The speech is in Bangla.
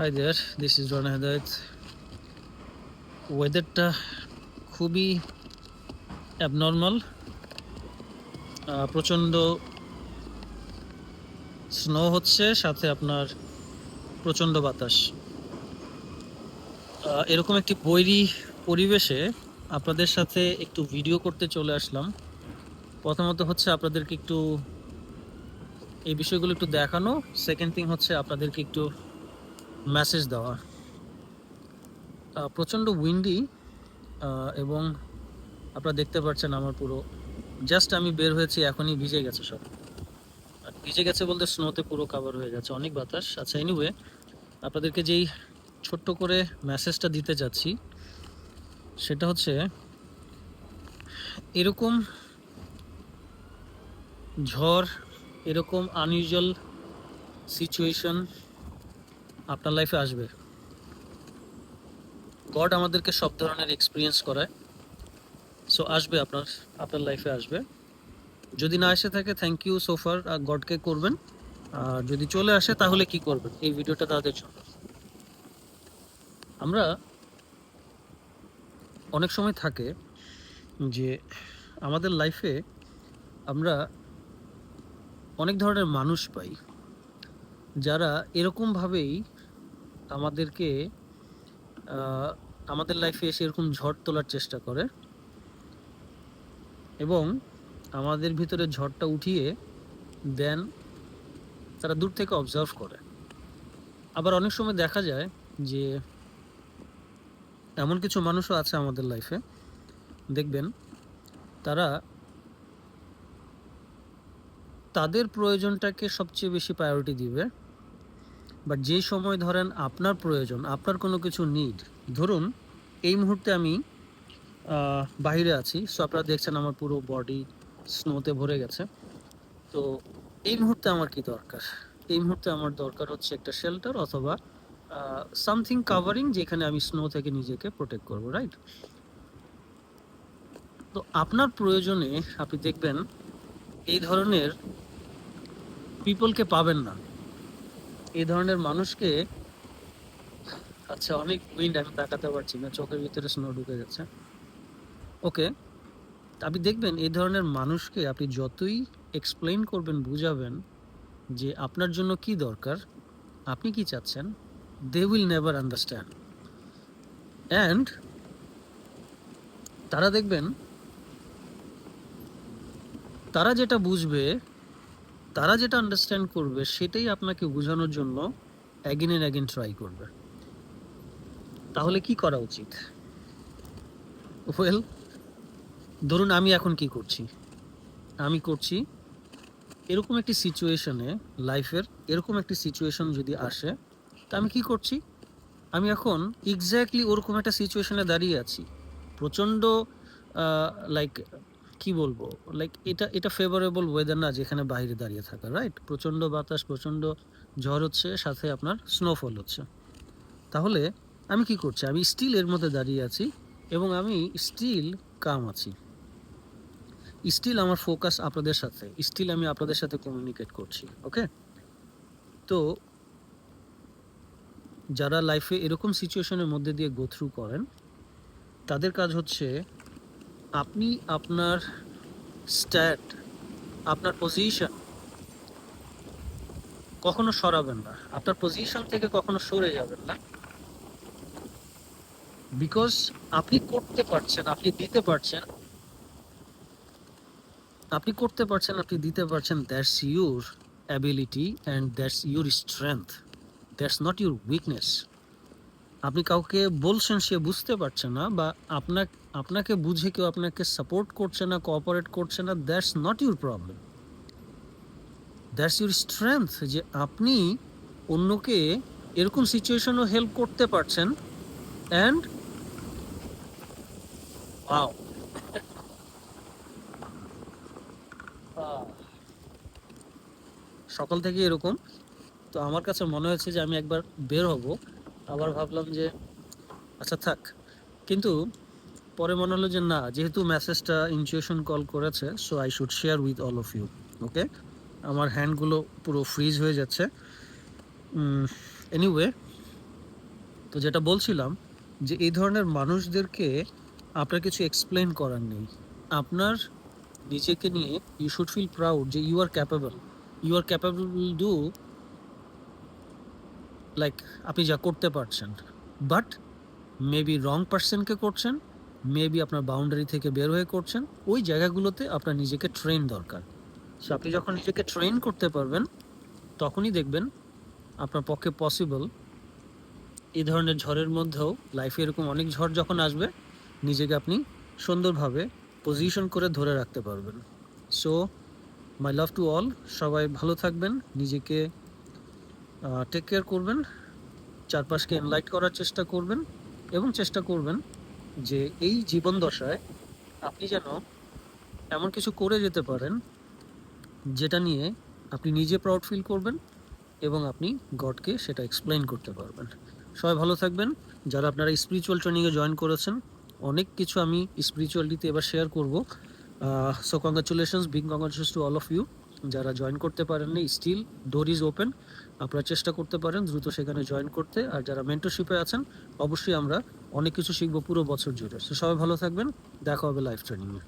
High there, this is Rana Hedayet. ওয়েদারটা খুবই অ্যাবনর্মাল। প্রচণ্ড স্নো হচ্ছে, সাথে আপনার প্রচণ্ড বাতাস। এরকম একটি বৈরী পরিবেশে আপনাদের সাথে একটু ভিডিও করতে চলে আসলাম। প্রথমত হচ্ছে আপনাদেরকে একটু এই বিষয়গুলো একটু দেখানো, সেকেন্ড থিং হচ্ছে আপনাদেরকে একটু মেসেজ দেওয়া। প্রচণ্ড উইন্ডি এবং আপনারা দেখতে পাচ্ছেন আমার পুরো জাস্ট আমি বের হয়েছি এখনই ভিজে গেছে সব। ভিজে গেছে বলতে স্নোতে পুরো কভার হয়ে গেছে, অনেক বাতাস। আচ্ছা, এনিওয়ে, আপনাদেরকে যেই ছোট্ট করে মেসেজটা দিতে যাচ্ছি সেটা হচ্ছে এরকম ঝড়, এরকম আনইউজুয়াল সিচুয়েশন আপনার লাইফে আসবে। গড আমাদেরকে সব ধরনের এক্সপিরিয়েন্স করায়, সো আসবে আপনার লাইফে আসবে। যদি না এসে থাকে থ্যাংক ইউ সোফার, গডকে করবেন। আর যদি চলে আসে তাহলে কি করবেন, এই ভিডিওটা তাদের জন্য। আমরা অনেক সময় থাকে যে আমাদের লাইফে আমরা অনেক ধরনের মানুষ পাই যারা এরকমভাবেই আমাদেরকে আমাদের লাইফে এসে এরকম ঝড় তোলার চেষ্টা করে এবং আমাদের ভিতরে ঝড়টা উঠিয়ে দেন তারা দূর থেকে অবজার্ভ করে। আবার অনেক সময় দেখা যায় যে এমন কিছু মানুষও আছে আমাদের লাইফে, দেখবেন তারা তাদের প্রয়োজনটাকে সবচেয়ে বেশি প্রায়োরিটি দিবে। বাট যে সময় ধরেন আপনার প্রয়োজন, আপনার কোনো কিছু নিড, ধরুন এই মুহূর্তে আমি বাইরে আছি, সো আপনারা দেখছেন আমার পুরো বডি স্নোতে ভরে গেছে। তো এই মুহূর্তে আমার কি দরকার? এই মুহূর্তে আমার দরকার হচ্ছে একটা শেল্টার অথবা সামথিং কাভারিং, যেখানে আমি স্নো থেকে নিজেকে প্রোটেক্ট করবো, রাইট? তো আপনার প্রয়োজনে আপনি দেখবেন এই ধরনের পিপলকে পাবেন না, এই ধরনের মানুষকে। আচ্ছা, অনেক উইন্ড, আমি তাকাতে পারছি না, চোখের ভিতরে স্নো ঢুকে যাচ্ছে। ওকে, আপনি দেখবেন এই ধরনের মানুষকে আপনি যতই এক্সপ্লেইন করবেন, বুঝাবেন যে আপনার জন্য কি দরকার, আপনি কি চাচ্ছেন, they will never understand. And তারা দেখবেন তারা যেটা বুঝবে, তারা যেটা আন্ডারস্ট্যান্ড করবে, সেটাই আপনাকে বোঝানোর জন্য অ্যাগেন অ্যান্ড অ্যাগেন ট্রাই করবে। তাহলে কি করা উচিত? ওয়েল, ধরুন আমি এখন কি করছি, আমি করছি এরকম একটি সিচুয়েশনে, লাইফের এরকম একটি সিচুয়েশন যদি আসে, তা আমি কি করছি, আমি এখন এক্স্যাক্টলি ওরকম একটা সিচুয়েশনে দাঁড়িয়ে আছি। প্রচণ্ড লাইক কি বলবো, লাইক এটা এটা ফেভারেবল ওয়েদার না যেখানে বাইরে দাঁড়িয়ে থাকা, রাইট? প্রচণ্ড বাতাস, প্রচণ্ড ঝড় হচ্ছে, সাথে আপনার স্নোফল হচ্ছে। তাহলে আমি কি করছি, আমি স্টিল এর মধ্যে দাঁড়িয়ে আছি এবং আমি স্টিল কাম আছি, স্টিল আমার ফোকাস আপনাদের সাথে, স্টিল আমি আপনাদের সাথে কমিউনিকেট করছি। ওকে, তো যারা লাইফে এরকম সিচুয়েশনের মধ্যে দিয়ে গো থ্রু করেন, তাদের কাজ হচ্ছে আপনি আপনার স্ট্যাট, আপনার পজিশন কখনো সরাবেন না, আপনার পজিশন থেকে কখনো সরে যাবেন না। বিকজ আপনি করতে পারছেন, আপনি দিতে পারছেন, আপনি করতে পারছেন, আপনি দিতে পারছেন। That's your ability and that's your strength, that's not your weakness. আপনি কাউকে বলছেন, সে বুঝতে পারছে না, বা আপনাকে বুঝে কেউ আপনাকে সাপোর্ট করছে না, কোঅপারেট করছে না, that's not your problem, that's your strength. যে আপনি অন্যকে এরকম সিচুয়েশনও হেল্প করতে পারছেন। অ্যান্ড ওয়াও, সকাল থেকে এরকম। তো আমার কাছে মনে হয়েছে যে আমি একবার বের হব, আবার ভাবলাম যে আচ্ছা থাক, কিন্তু পরে মনে হলো যে না, যেহেতু মেসেজটা ইনটিউশন কল করেছে, so I should share with all of you. Okay, আমার হ্যান্ডগুলো পুরো ফ্রিজ হয়ে যাচ্ছে। এনিওয়ে, তো যেটা বলছিলাম যে এই ধরনের মানুষদেরকে আপনার কিছু এক্সপ্লেন করার নেই। আপনার নিজেকে নিয়ে ইউ শুড ফিল প্রাউড যে you are capable do like আপনি যা করতে পারছেন। বাট মেবি রং পার্সনকে করছেন, মেবি আপনার বাউন্ডারি থেকে বের হয়ে করছেন। ওই জায়গাগুলোতে আপনার নিজেকে ট্রেন দরকার। সো আপনি যখন নিজেকে ট্রেন করতে পারবেন তখনই দেখবেন আপনার পক্ষে পসিবল এই ধরনের ঝড়ের মধ্যেও, লাইফে এরকম অনেক ঝড় যখন আসবে, নিজেকে আপনি সুন্দরভাবে পজিশন করে ধরে রাখতে পারবেন। So my love to all, সবাই ভালো থাকবেন, নিজেকে টেক কেয়ার করবেন, চারপাশকে এনলাইট করার চেষ্টা করবেন এবং চেষ্টা করবেন যে এই জীবন দশায় আপনি যেন এমন কিছু করে যেতে পারেন যেটা নিয়ে আপনি নিজে প্রাউড ফিল করবেন এবং আপনি গডকে সেটা এক্সপ্লেইন করতে পারবেন। সবাই ভালো থাকবেন। যারা আপনারা স্পিরিচুয়াল ট্রেনিংয়ে জয়েন করেছেন, অনেক কিছু আমি স্পিরিচুয়ালিটিতে এবার শেয়ার করবো। So congratulations, big congratulations to all of you. যারা জয়েন করতে পারেননি, স্টিল ডোর ইজ ওপেন, আপনারা চেষ্টা করতে পারেন দ্রুত সেখানে জয়েন করতে। আর যারা মেন্টরশিপে আছেন, অবশ্যই আমরা অনেক কিছু শিখবো পুরো বছর জুড়ে। সো সবাই ভালো থাকবেন, দেখা হবে লাইভ ট্রেনিংয়ে।